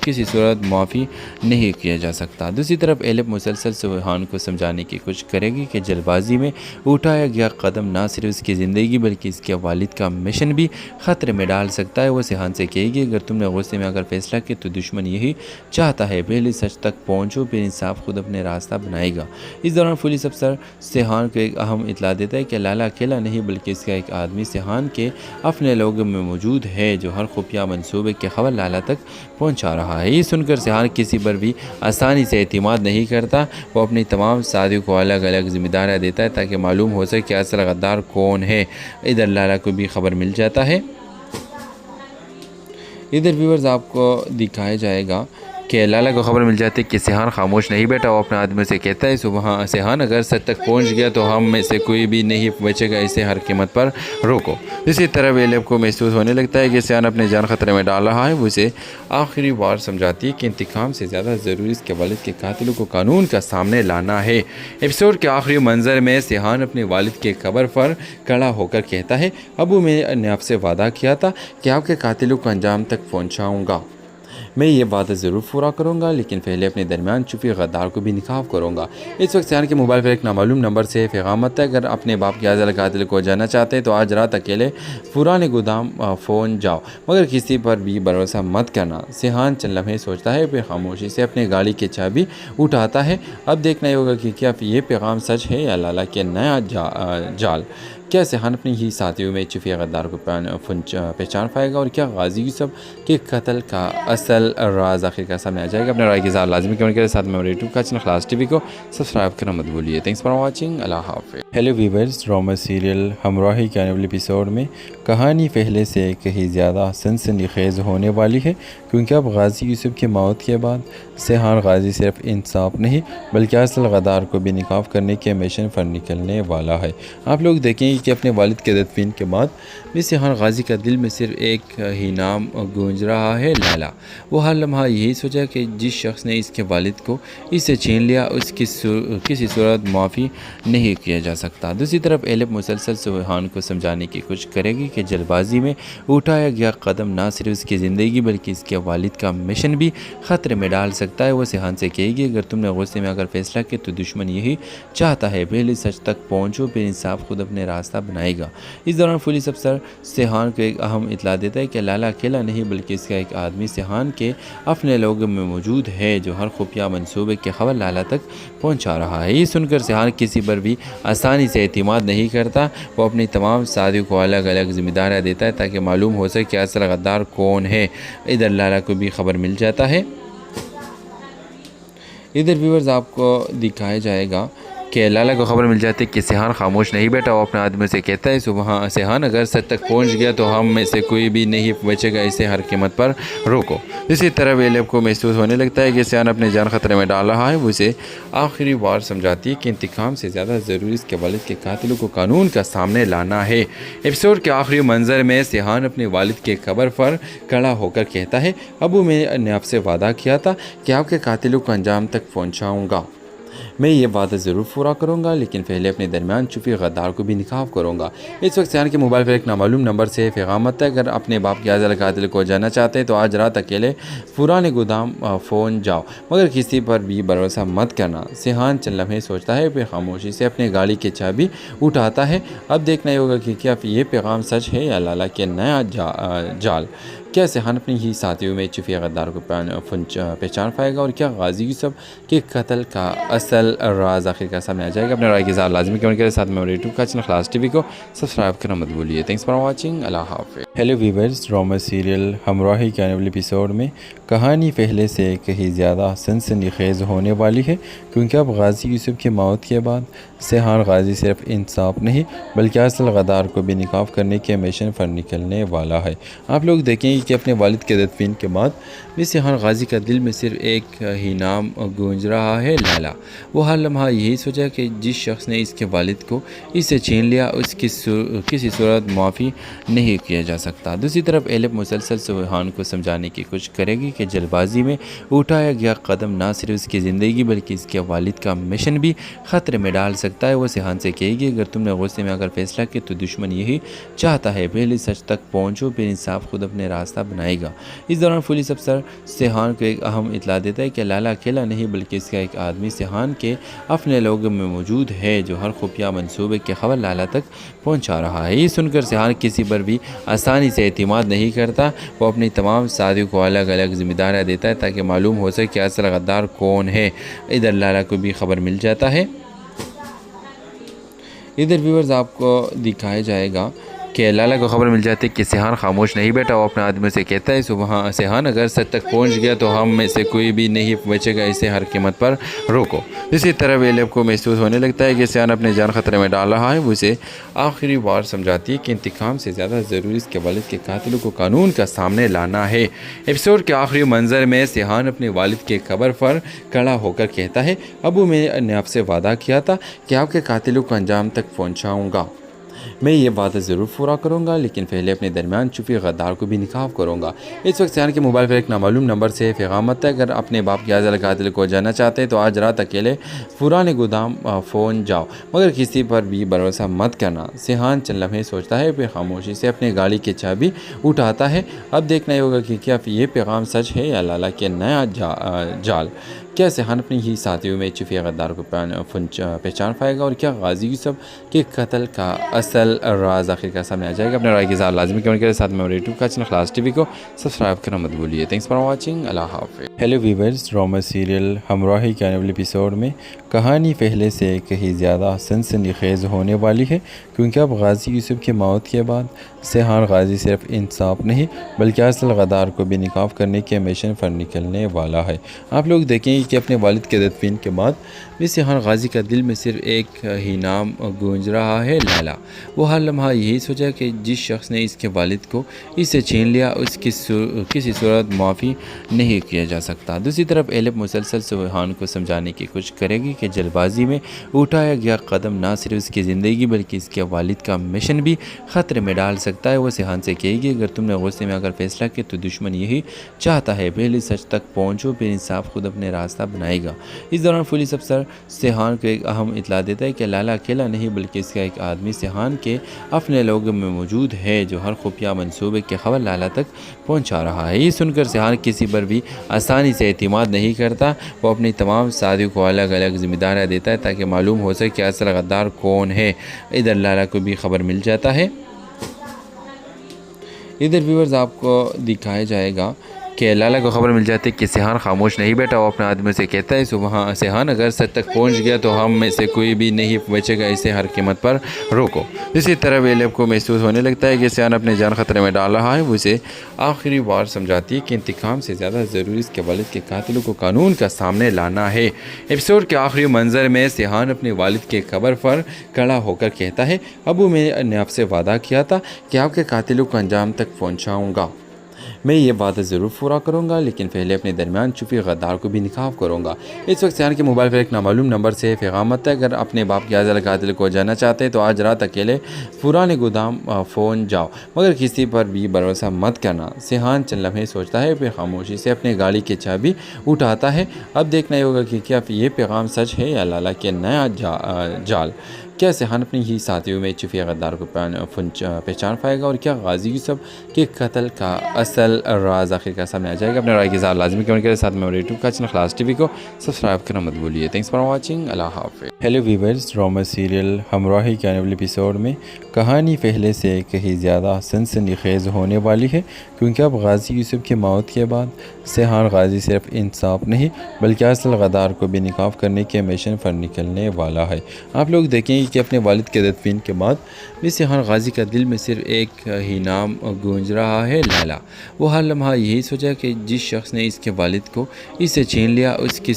किसी सूरत माफ़ी नहीं किया जा सकता। दूसरी तरफ एलेब मुसलसल सेहान को समझाने की कोशिश करेगी कि जल्दबाजी में उठाया गया कदम ना सिर्फ उसकी ज़िंदगी बल्कि इसके वालिद का मिशन भी ख़तरे में डाल सकता है। वो सेहान से कहेगी, अगर तुमने गुस्से में अगर फैसला किया तो दुश्मन यही चाहता है, पहले सच तक पहुँचो, फिर इंसाफ खुद अपने रास्ता बनाएगा। इस दौरान पुलिस अफसर सेहान को एक अहम इतला देता है कि लाला अकेला नहीं बल्कि इसका एक आदमी सेहान के अपने लोगों में मौजूद है जो हर खुफिया मंसूबे की खबर लाला तक पहुंचा रहा है। ये सुनकर सेहान किसी पर भी आसानी से एतमाद नहीं करता। वो अपनी तमाम साथियों को अलग अलग जिम्मेदारियाँ देता है ताकि मालूम हो सके कि असल गद्दार कौन है। इधर लाला को भी खबर मिल जाता है। इधर व्यूअर्स आपको दिखाया जाएगा कि लाला को खबर मिल जाती है कि सेहान खामोश नहीं बैठा, वो अपने आदमी से कहता है सुबह सेहान अगर सच तक पहुंच गया तो हम में से कोई भी नहीं बचेगा, इसे हर कीमत पर रोको। इसी तरह एलेब को महसूस होने लगता है कि सेहान अपने जान खतरे में डाल रहा है। वो उसे आखिरी बार समझाती है कि इंतकाम से ज़्यादा ज़रूरी इसके वालिद के कातिलों को कानून का सामने लाना है। एपिसोड के आखिरी मंजर में सेहान अपने वालिद के कब्र पर खड़ा होकर कहता है, अबू मैंने आपसे वादा किया था कि आपके कातिलों को अंजाम तक पहुँचाऊँगा। मैं ये वादा ज़रूर पूरा करूँगा, लेकिन पहले अपने दरमियान छुपी गद्दार को भी निकाब करूँगा। इस वक्त सेहान के मोबाइल पर एक नामालूम नंबर से पैगाम आता है, अगर अपने बाप के आज़ाद कातिल को जानना चाहते हैं तो आज रात अकेले पुराने गोदाम फ़ोन जाओ, मगर किसी पर भी भरोसा मत करना। सेहान चंद लम्हे सोचता है, फिर खामोशी से अपने गाड़ी की चाबी उठाता है। अब देखना ही होगा कि क्या ये पैगाम सच है या लाला के नया जाल। क्या सेहान अपनी ही साथियों में छुपे गद्दार को पहचान पाएगा और क्या गाजी यूसुफ के कत्ल का असल राज आखिरकार सामने आ जाएगा। अपने राय के साथ लाजमी कमेंट करें, साथ में मेरे यूट्यूब का चैनल खलास टीवी को सब्सक्राइब करना मत भूलिए। थैंक्स फॉर वाचिंग, अल्लाह हाफिज़। Hello viewers, drama serial Humraahi के आने वाले एपिसोड में कहानी पहले से कहीं ज़्यादा सनसनीखेज़ होने वाली है, क्योंकि अब गाजी यूसुफ की मौत के बाद सेहान गाजी सिर्फ इंसाफ नहीं बल्कि असल गद्दार को भी निकाब करने के मिशन पर निकलने वाला है। आप लोग देखेंगे कि अपने वालिद के दफन के बाद भी सेहान गाजी का दिल में सिर्फ एक ही नाम गूंज रहा है, लाला। वो हर लम्हा यही सोचा कि जिस शख्स ने इसके वालिद को इससे छीन लिया उसकी किसी सूरत माफ़ी नहीं किया जा सकता। दूसरी तरफ एलेब मुसलसल सेहान को समझाने की कोशिश करेगी कि जल्दबाजी में उठाया गया कदम ना सिर्फ उसकी ज़िंदगी बल्कि इसके वालिद का मिशन भी ख़तरे में डाल सकता है। वो सेहान से कहेगी, अगर तुमने गुस्से में अगर फैसला किया तो दुश्मन यही चाहता है, पहले सच तक पहुँचो, फिर इंसाफ खुद अपने रास्ता बनाएगा। इस दौरान पुलिस अफसर सेहान को एक अहम इतला देता है कि लाला अकेला नहीं बल्कि इसका एक आदमी सेहान के अपने लोगों में मौजूद है जो हर खुफिया मंसूबे की खबर लाला तक पहुंचा रहा है। ये सुनकर सेहान किसी पर भी आसानी से एतमाद नहीं करता। वो अपनी तमाम साथियों को अलग अलग जिम्मेदारियाँ देता है ताकि मालूम हो सके कि असल गद्दार कौन है। इधर लाला को भी खबर मिल जाता है। इधर व्यूअर्स आपको दिखाया जाएगा कि लाला को खबर मिल जाती है कि सेहान खामोश नहीं बैठा, वो अपने आदमी से कहता है सुबह सेहान अगर सच तक पहुंच गया तो हम में से कोई भी नहीं बचेगा, इसे हर कीमत पर रोको। इसी तरह एलेब को महसूस होने लगता है कि सेहान अपनी जान खतरे में डाल रहा है। वो इसे आखिरी बार समझाती है कि इंतकाम से ज़्यादा ज़रूरी इसके वालिद के कातिलों को कानून का सामने लाना है। एपिसोड के आखिरी मंजर में सेहान अपने वालिद के कब्र पर खड़ा होकर कहता है, अबू मैंने आपसे वादा किया था कि आपके कातिलों को अंजाम तक पहुंचाऊंगा। मैं ये वादा ज़रूर पूरा करूंगा, लेकिन पहले अपने दरमियान छुपी गद्दार को भी निकाब करूंगा। इस वक्त सेहान के मोबाइल पर एक नामालूम नंबर से पैगाम आता है, अगर अपने बाप के आज़ल कातिल को जानना चाहते हैं तो आज रात अकेले पुराने गोदाम फ़ोन जाओ, मगर किसी पर भी भरोसा मत करना। सेहान चंद लम्हे सोचता है, फिर खामोशी से अपने गाड़ी की चाबी उठाता है। अब देखना ही होगा कि क्या ये पैगाम सच है या लाला के नया जाल। क्या सेहान अपने ही साथियों में छुपे गद्दार को पहचान पाएगा और क्या गाजी यूसुफ के कत्ल का असल राज आखिरकार सामने आ जाएगा। अपने राय के साथ लाजमी कमेंट करें, साथ में हमारे यूट्यूब का चैनल खलास टीवी को सब्सक्राइब करना मत भूलिए। थैंक्स फॉर वॉचिंग, अल्लाह हाफ़िज़। Hello viewers, drama serial Humraahi के आने वाले एपिसोड में कहानी पहले से कहीं ज़्यादा सनसनीखेज़ होने वाली है, क्योंकि अब गाजी यूसुफ की मौत के बाद सेहान गाजी सिर्फ इंसाफ नहीं बल्कि असल गद्दार को भी निकाब करने के मिशन पर निकलने वाला है। आप लोग देखेंगे कि अपने वालिद के तदफीन के बाद भी सेहान गाजी का दिल में सिर्फ एक ही नाम गूंज रहा है, लैला। वो हर लम्हा यही सोचा कि जिस शख्स ने इसके वालिद को इससे छीन लिया उसकी किसी सूरत माफ़ी नहीं किया जा सकता। दूसरी तरफ एलेब मुसलसल सेहान को समझाने की कोशिश करेगी कि जल्दबाजी में उठाया गया कदम ना सिर्फ उसकी ज़िंदगी बल्कि इसके वालिद का मिशन भी ख़तरे में डाल सकता है। वो सेहान से कहेगी, अगर तुमने गुस्से में अगर फैसला किया तो दुश्मन यही चाहता है, पहले सच तक पहुँचो फिर इंसाफ खुद अपने रास्ता बनाएगा। इस दौरान पुलिस अफसर सेहान को एक अहम इतला देता है कि लाला अकेला नहीं बल्कि इसका एक आदमी सेहान के अपने लोगों में मौजूद है जो हर खुफिया मंसूबे की खबर लाला तक पहुंचा रहा है। ये सुनकर सेहान किसी पर भी आसानी से एतमाद नहीं करता। वो अपनी तमाम साथियों को अलग अलग जिम्मेदारियाँ देता है ताकि मालूम हो सके कि असल गद्दार कौन है। इधर लाला को भी खबर मिल जाता है। इधर व्यूअर्स आपको दिखाया जाएगा कि लाला को खबर मिल जाती है कि सेहान खामोश नहीं बैठा, वो अपने आदमी से कहता है सुबह सेहान अगर सच तक पहुंच गया तो हम में से कोई भी नहीं बचेगा, इसे हर कीमत पर रोको। इसी तरह एलेब को महसूस होने लगता है कि सेहान अपनी जान खतरे में डाल रहा है। वो इसे आखिरी बार समझाती है कि इंतकाम से ज़्यादा ज़रूरी इसके वालिद के कातिलों को कानून का सामने लाना है। एपिसोड के आखिरी मंजर में सेहान अपने वालिद के कब्र पर खड़ा होकर कहता है, अबू मैंने आपसे वादा किया था कि आपके कातिलों को अंजाम तक पहुँचाऊँगा। मैं ये वादा ज़रूर पूरा करूंगा, लेकिन पहले अपने दरमियान छुपी गद्दार को भी निकाब करूंगा। इस वक्त सेहान के मोबाइल पर एक नामालूम नंबर से पैगाम आता है, अगर अपने बाप के आज़ल कातिल को जानना चाहते हैं तो आज रात अकेले पुराने गोदाम फ़ोन जाओ, मगर किसी पर भी भरोसा मत करना। सेहान चंद लम्हे सोचता है, फिर खामोशी से अपने गाड़ी की चाबी उठाता है। अब देखना ही होगा कि क्या ये पैगाम सच है या लाला के नया जाल। क्या सेहान अपने ही साथियों में छुपे गद्दार को पहचान पाएगा और क्या गाजी यूसुफ के कत्ल का असल राज आखिरकार सामने आ जाएगा। अपने राय के साथ लाजमी कमेंट करें, साथ में हमारे यूट्यूब का चैनल खलास टीवी को सब्सक्राइब करना मत भूलिए। थैंक्स फॉर वॉचिंग, अल्लाह हाफ़िज़। Hello viewers, drama serial Humraahi के आने वाले एपिसोड में कहानी पहले से कहीं ज़्यादा सनसनीखेज़ होने वाली है, क्योंकि अब गाजी यूसुफ की मौत के बाद सेहान गाजी सिर्फ इंसाफ नहीं बल्कि असल गद्दार को भी निकाब करने के मिशन पर निकलने वाला है। आप लोग देखेंगे कि अपने वालिद के तदफीन के बाद भी सेहान गाजी का दिल में सिर्फ एक ही नाम गूंज रहा है, लैला। वो हर लम्हा यही सोचा कि जिस शख्स ने इसके वालिद को इससे छीन लिया उसकी किसी सूरत माफ़ी नहीं किया जा सकता। दूसरी तरफ एलेब मुसलसल सेहान को समझाने की कोशिश करेगी कि जल्दबाजी में उठाया गया कदम ना सिर्फ उसकी ज़िंदगी बल्कि इसके वालिद का मिशन भी ख़तरे में डाल सकता है। वो सेहान से कहेगी, अगर तुमने गुस्से में अगर फैसला किया तो दुश्मन यही चाहता है, पहले सच तक पहुँचो फिर इंसाफ खुद अपने रास्ता बनाएगा। इस दौरान पुलिस अफसर सेहान को एक अहम इतला देता है कि लाला अकेला नहीं बल्कि इसका एक आदमी सेहान के अपने लोगों में मौजूद है जो हर खुफिया मंसूबे की खबर लाला तक पहुंचा रहा है। ये सुनकर सेहान किसी पर भी आसानी से एतमाद नहीं करता। वो अपनी तमाम साथियों को अलग अलग जिम्मेदारियाँ देता है ताकि मालूम हो सके कि असल गद्दार कौन है। इधर लाला को भी खबर मिल जाता है। इधर व्यूअर्स आपको दिखाया जाएगा कि लाला को खबर मिल जाती है कि सेहान खामोश नहीं बैठा, वो अपने आदमी से कहता है सुबह सेहान अगर सच तक पहुंच गया तो हम में से कोई भी नहीं बचेगा, इसे हर कीमत पर रोको। इसी तरह एलेब को महसूस होने लगता है कि सेहान अपने जान खतरे में डाल रहा है। वो उसे आखिरी बार समझाती है कि इंतकाम से ज़्यादा ज़रूरी इसके वालिद के कातिलों को कानून का सामने लाना है। एपिसोड के आखिरी मंजर में सेहान अपने वालिद के कब्र पर खड़ा होकर कहता है, अबू मैंने आपसे वादा किया था कि आपके कातिलों को अंजाम तक पहुँचाऊँगा। मैं ये वादा ज़रूर पूरा करूँगा, लेकिन पहले अपने दरमियान छुपी गद्दार को भी निकाब करूँगा। इस वक्त सेहान के मोबाइल पर एक नामालूम नंबर से पैगाम आता है, अगर अपने बाप के आज़ाद कातिल को जाना चाहते हैं तो आज रात अकेले पुराने गोदाम फ़ोन जाओ, मगर किसी पर भी भरोसा मत करना। सेहान चंद लम्हे सोचता है, फिर खामोशी से अपने गाड़ी की चाबी उठाता है। अब देखना ही होगा कि क्या ये पैगाम सच है या लाला के नया जाल। क्या सेहान अपनी ही साथियों में छुपे गद्दार को पहचान पाएगा और क्या गाजी यूसुफ के कत्ल का असल राज आखिरकार सामने आ जाएगा। अपने राय के साथ लाजमी कमेंट करें, साथ में हमारे यूट्यूब का चैनल खलास टीवी को सब्सक्राइब करना मत भूलिए। थैंक्स फॉर वॉचिंग, अल्लाह हाफ़िज़। Hello viewers, drama serial Humraahi के आने वाले एपिसोड में कहानी पहले से कहीं ज़्यादा सनसनीखेज़ होने वाली है, क्योंकि अब गाजी यूसुफ की मौत के बाद सेहान गाजी सिर्फ इंसाफ नहीं बल्कि असल गद्दार को भी निकाब करने के मिशन पर निकलने वाला है। आप लोग देखेंगे कि अपने वालिद के दफन के बाद भी सेहान गाजी का दिल में सिर्फ एक ही नाम गूंज रहा है, लैला। वो हर लम्हा यही सोचा कि जिस शख्स ने इसके वालिद को इससे छीन लिया उसकी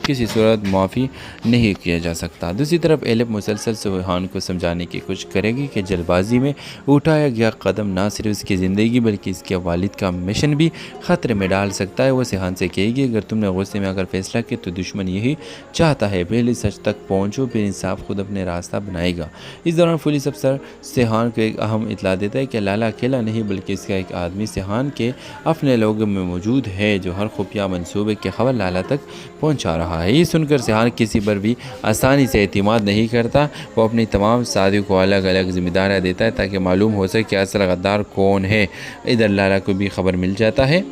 किसी सूरत माफ़ी नहीं किया जा सकता। दूसरी तरफ एलेब मुसलसल सेहान को समझाने की कोशिश करेगी कि जल्दबाजी में उठाया गया कदम ना सिर्फ उसकी ज़िंदगी बल्कि इसके वालिद का मिशन भी ख़तरे में डाल सकता है। वो सेहान से कहेगी, अगर तुमने गुस्से में अगर फैसला किया तो दुश्मन यही चाहता है, पहले सच तक पहुँचो फिर इंसाफ खुद अपने रास्ता बनाएगा। इस दौरान पुलिस अफसर सेहान को एक अहम इतला देता है कि लाला अकेला नहीं बल्कि इसका एक आदमी सेहान के अपने लोगों में मौजूद है जो हर खुफिया मंसूबे की खबर लाला तक पहुंचा रहा है। ये सुनकर सेहान किसी पर भी आसानी से एतमाद नहीं करता। वो अपनी तमाम साथियों को अलग अलग जिम्मेदारियाँ देता है ताकि मालूम हो सके कि असल गद्दार कौन है। इधर लाला को भी खबर मिल जाता है।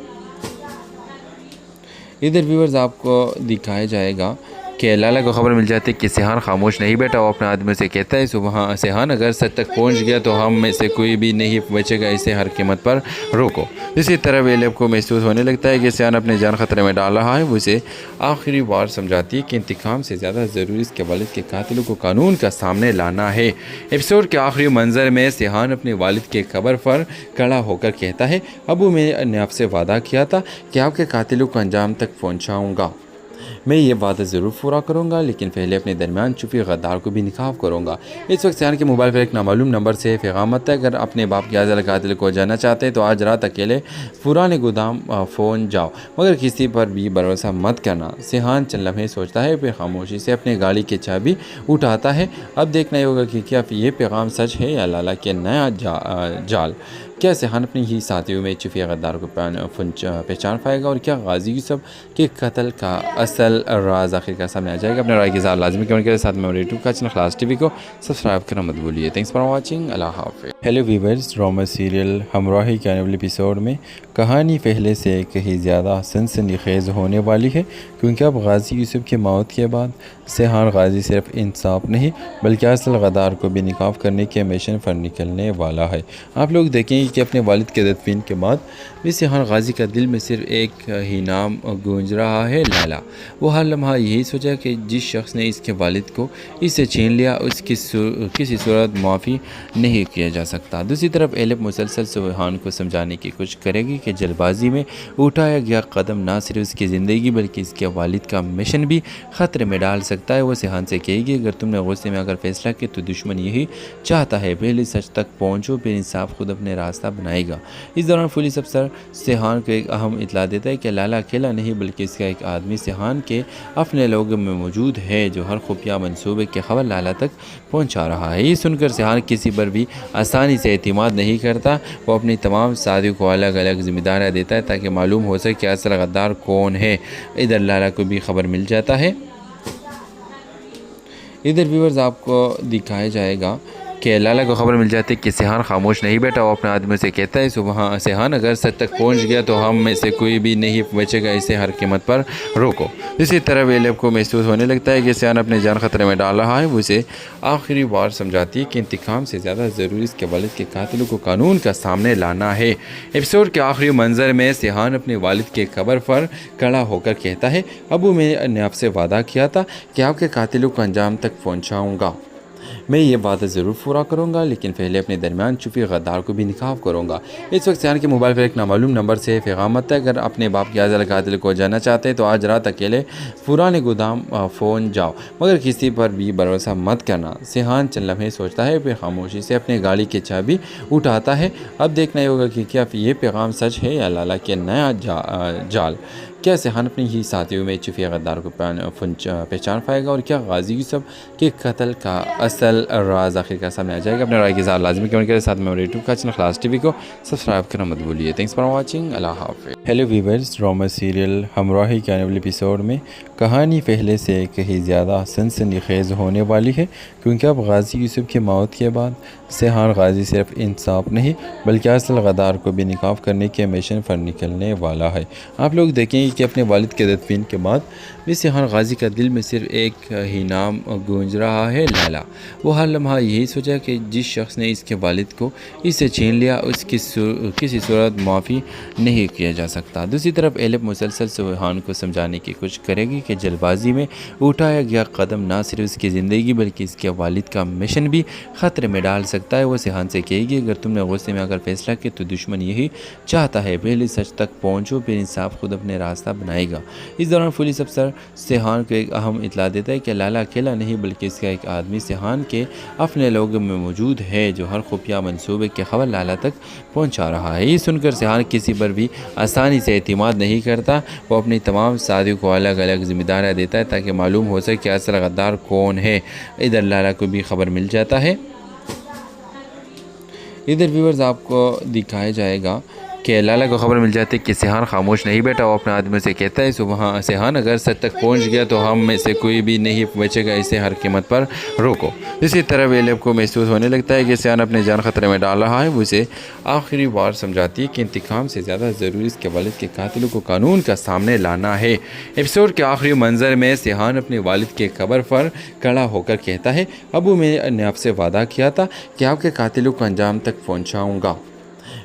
इधर व्यूअर्स आपको दिखाया जाएगा कि लाला को खबर मिल जाती है कि सेहान खामोश नहीं बैठा, वो अपने आदमी से कहता है सुबह सेहान अगर सच तक पहुंच गया तो हम में से कोई भी नहीं बचेगा, इसे हर कीमत पर रोको। इसी तरह एलेब को महसूस होने लगता है कि सेहान अपने जान खतरे में डाल रहा है। वो उसे आखिरी बार समझाती है कि इंतकाम से ज़्यादा ज़रूरी इसके वालिद के कातिलों को कानून का सामने लाना है। एपिसोड के आखिरी मंजर में सेहान अपने वालिद के कब्र पर खड़ा होकर कहता है, अबू मैंने आपसे वादा किया था कि आपके कातिलों को अंजाम तक पहुँचाऊँगा। मैं ये वादा ज़रूर पूरा करूँगा, लेकिन पहले अपने दरमियान छुपी गद्दार को भी निकाब करूँगा। इस वक्त सेहान के मोबाइल पर एक नामालूम नंबर से पैगाम आता है, अगर अपने बाप के आज़ाद कातिल को जाना चाहते हैं तो आज रात अकेले पुराने गोदाम फ़ोन जाओ, मगर किसी पर भी भरोसा मत करना। सेहान चंद लम्हे सोचता है, फिर खामोशी से अपने गाड़ी की चाबी उठाता है। अब देखना ही होगा कि क्या ये पैगाम सच है या लाला के नया जाल। क्या सेहान अपनी ही साथियों में छुपे गद्दार को पहचान पाएगा और क्या गाजी यूसुफ के कत्ल का असल राज आखिरकार सामने आ जाएगा। अपने राय के साथ लाजमी कमेंट करें, साथ में हमारे यूट्यूब का चैनल खलास टीवी को सब्सक्राइब करना मत भूलिए। थैंक्स फॉर वॉचिंग, अल्लाह हाफ़िज़। Hello viewers, drama serial Humraahi के आने वाले एपिसोड में कहानी पहले से कहीं ज़्यादा सनसनीखेज़ होने वाली है, क्योंकि अब गाजी यूसुफ की मौत के बाद सेहान गाजी सिर्फ इंसाफ नहीं बल्कि असल गद्दार को भी निकाब करने के मिशन पर निकलने वाला है। आप लोग देखेंगे कि अपने वालिद के दफन के बाद भी सेहान गाजी का दिल में सिर्फ एक ही नाम गूंज रहा है, लैला। वो हर लम्हा यही सोचा कि जिस शख्स ने इसके वालिद को इससे छीन लिया उसकी किसी सूरत माफ़ी नहीं किया जा सकता। दूसरी तरफ एलेब मुसलसल सेहान को समझाने की कोशिश करेगी कि जल्दबाजी में उठाया गया कदम ना सिर्फ उसकी ज़िंदगी बल्कि इसके वालिद का मिशन भी ख़तरे में डाल सकता है। वो सेहान से कहेगी, अगर तुमने गुस्से में अगर फैसला किया तो दुश्मन यही चाहता है, पहले सच तक पहुँचो फिर इंसाफ खुद अपने रास्ता बनाएगा। इस दौरान पुलिस अफसर सेहान को एक अहम इतला देता है कि लाला अकेला नहीं बल्कि इसका एक आदमी सेहान के अपने लोगों में मौजूद है जो हर खुफिया मंसूबे की खबर लाला तक पहुंचा रहा है। ये सुनकर सेहान किसी पर भी आसानी से एतमाद नहीं करता। वो अपनी तमाम साथियों को अलग अलग जिम्मेदारियाँ देता है ताकि मालूम हो सके कि असल गद्दार कौन है। इधर लाला को भी खबर मिल जाता है। इधर व्यूअर्स आपको दिखाया जाएगा कि लाला को खबर मिल जाती है कि सेहान खामोश नहीं बैठा, वो अपने आदमी से कहता है सुबह सेहान अगर सच तक पहुंच गया तो हम में से कोई भी नहीं बचेगा, इसे हर कीमत पर रोको। इसी तरह एलेब को महसूस होने लगता है कि सेहान अपनी जान खतरे में डाल रहा है। वो उसे आखिरी बार समझाती है कि इंतकाम से ज़्यादा ज़रूरी इसके वालिद के कातिलों को कानून का सामने लाना है। एपिसोड के आखिरी मंजर में सेहान अपने वालिद के कब्र पर खड़ा होकर कहता है, अबू मैंने आपसे वादा किया था कि आपके कातिलों को अंजाम तक पहुँचाऊँगा। मैं ये वादा ज़रूर पूरा करूँगा, लेकिन पहले अपने दरमियान छुपी गद्दार को भी निकाब करूँगा। इस वक्त सेहान के मोबाइल पर एक नामालूम नंबर से पैगाम आता है, अगर अपने बाप के आज़ल कातिल को जानना चाहते हैं तो आज रात अकेले पुराने गोदाम फ़ोन जाओ, मगर किसी पर भी भरोसा मत करना। सेहान चंद लम्हे सोचता है, फिर खामोशी से अपने गाड़ी की चाबी उठाता है। अब देखना ही होगा कि क्या ये पैगाम सच है या लाला के नया जाल। क्या सेहान अपने ही साथियों में छुपे गद्दार को पहचान पाएगा और क्या गाजी यूसुफ के कत्ल का असल राज आखिरकार सामने आ जाएगा। अपने राय के साथ लाजमी कमेंट करें, साथ में मेरे यूट्यूब का चैनल खलास टीवी को सब्सक्राइब करना मत भूलिए। Thanks for watching. अल्लाह हाफ़िज़। Hello viewers, drama serial Humraahi के आने वाले एपिसोड में कहानी पहले से कहीं ज़्यादा सनसनीखेज़ होने वाली है, क्योंकि अब गाजी यूसुफ की मौत के बाद सेहान गाजी सिर्फ इंसाफ नहीं बल्कि असल गद्दार को भी निकाब करने के मिशन पर निकलने वाला है। आप लोग देखेंगे कि अपने वालिद के तदफीन के बाद भी सेहान गाजी का दिल में सिर्फ एक ही नाम गूंज रहा है, लैला। वो हर लम्हा यही सोचा कि जिस शख्स ने इसके वालिद को इससे छीन लिया उसकी किसी सूरत माफ़ी नहीं किया जा सकता। दूसरी तरफ एलेब मुसलसल सेहान को समझाने की कोशिश करेगी कि जल्दबाजी में उठाया गया कदम ना सिर्फ उसकी ज़िंदगी बल्कि इसके वालिद का मिशन भी ख़तरे में डाल सकता है। वो सेहान से कहेगी, अगर तुमने गुस्से में अगर फैसला किया तो दुश्मन यही चाहता है, पहले सच तक पहुँचो फिर इंसाफ खुद अपने रास्ता बनाएगा। इस दौरान पुलिस अफसर सेहान को एक अहम इतला देता है कि लाला अकेला नहीं बल्कि इसका एक आदमी सेहान के अपने लोगों में मौजूद है जो हर खुफिया मंसूबे की खबर लाला तक पहुंचा रहा है। ये सुनकर सेहान किसी पर भी आसानी से एतमाद नहीं करता। वो अपनी तमाम साथियों को अलग अलग जिम्मेदारियाँ देता है ताकि मालूम हो सके कि असल गद्दार कौन है। इधर लाला को भी खबर मिल जाता है। इधर व्यूअर्स आपको दिखाया जाएगा कि लाला को खबर मिल जाती है कि सेहान खामोश नहीं बैठा, वो अपने आदमी से कहता है सुबह सेहान अगर सच तक पहुंच गया तो हम में से कोई भी नहीं बचेगा, इसे हर कीमत पर रोको। इसी तरह एलेब को महसूस होने लगता है कि सेहान अपनी जान खतरे में डाल रहा है। वो उसे आखिरी बार समझाती है कि इंतकाम से ज़्यादा ज़रूरी इसके वालिद के कातिलों को कानून का सामने लाना है। एपिसोड के आखिरी मंजर में सेहान अपने वालिद के कब्र पर खड़ा होकर कहता है, अबू मैंने आपसे वादा किया था कि आपके कातिलों को अंजाम तक पहुँचाऊँगा।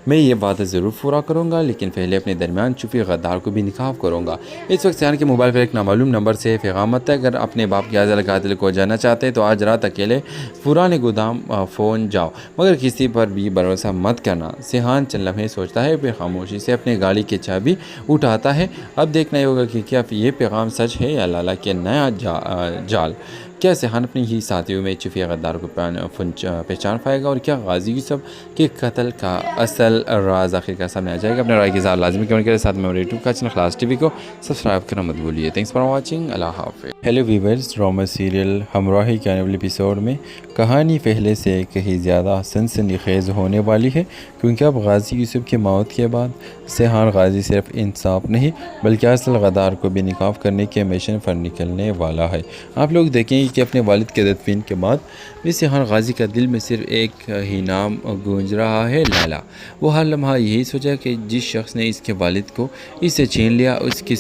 मैं ये वादा ज़रूर पूरा करूँगा, लेकिन पहले अपने दरमियान छुपी गद्दार को भी निकाब करूँगा। इस वक्त सेहान के मोबाइल पर एक नामालूम नंबर से पैगाम आता है, अगर अपने बाप के आज़ल कातिल को जानना चाहते हैं तो आज रात अकेले पुराने गोदाम फ़ोन जाओ, मगर किसी पर भी भरोसा मत करना। सेहान चंद लम्हे सोचता है, फिर खामोशी से अपने गाड़ी की चाबी उठाता है। अब देखना ही होगा कि क्या ये पैगाम सच है या लाला के नया जाल। क्या सेहान अपने ही साथियों में छुपे गद्दार को पहचान पाएगा और क्या गाजी यूसुफ के कत्ल का असल राज आखिरकार सामने आ जाएगा। अपने राय के साथ लाजमी कमेंट करें, साथ में मेरे यूट्यूब का चैनल खलास टीवी को सब्सक्राइब करना मत भूलिए। Thanks for watching. अल्लाह हाफ़िज़। Hello viewers, drama serial Humraahi के आने वाले एपिसोड में कहानी पहले से कहीं ज़्यादा सनसनीखेज़ होने वाली है, क्योंकि अब गाजी यूसुफ की मौत के बाद सेहान गाजी सिर्फ इंसाफ नहीं बल्कि असल गद्दार को भी निकाब करने के मिशन पर निकलने वाला है। आप लोग देखेंगे कि अपने वालिद के तदफीन के बाद भी सेहान गाजी का दिल में सिर्फ एक ही नाम गूंज रहा है, लैला। वो हर लम्हा यही सोचा कि जिस शख्स ने इसके वालिद को इससे छीन लिया उसकी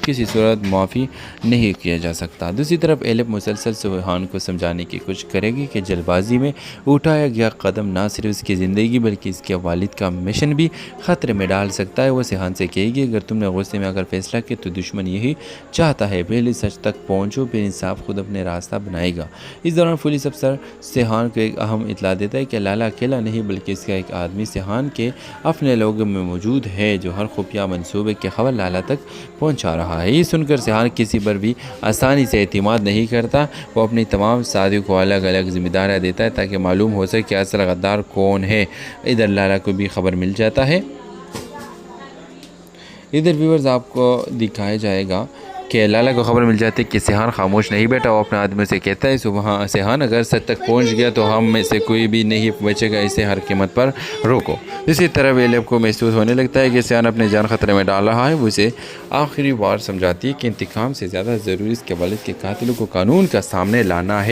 किसी सूरत माफ़ी नहीं किया जा सकता। दूसरी तरफ एलेब मुसलसल सेहान को समझाने की कोशिश करेगी कि जल्दबाजी में उठाया गया कदम ना सिर्फ उसकी ज़िंदगी बल्कि इसके वालिद का मिशन भी ख़तरे में डाल सकता है। वो सेहान से कहेगी, अगर तुमने गुस्से में अगर फैसला किया तो दुश्मन यही चाहता है, पहले सच तक पहुँचो फिर इंसाफ खुद अपने रास्ता बनाएगा। इस दौरान पुलिस अफसर सेहान को एक अहम इतला देता है कि लाला अकेला नहीं बल्कि इसका एक आदमी सेहान के अपने लोगों में मौजूद है जो हर खुफिया मंसूबे की खबर लाला तक पहुंचा रहा है। ये सुनकर सेहान किसी पर भी आसानी से एतमाद नहीं करता। वो अपनी तमाम साथियों को अलग अलग जिम्मेदारियाँ देता है ताकि मालूम हो सके कि असल गद्दार कौन है। इधर लाला को भी खबर मिल जाता है। इधर व्यूअर्स आपको दिखाया जाएगा कि लाला को खबर मिल जाती है कि सेहान खामोश नहीं बैठा, वो अपने आदमी से कहता है सुबह सेहान अगर सच तक पहुंच गया तो हम में से कोई भी नहीं बचेगा, इसे हर कीमत पर रोको। इसी तरह एलेब को महसूस होने लगता है कि सेहान अपनी जान खतरे में डाल रहा है। वो उसे आखिरी बार समझाती है कि इंतकाम से ज़्यादा ज़रूरी इसके वालिद के कातिलों को कानून का सामने लाना है।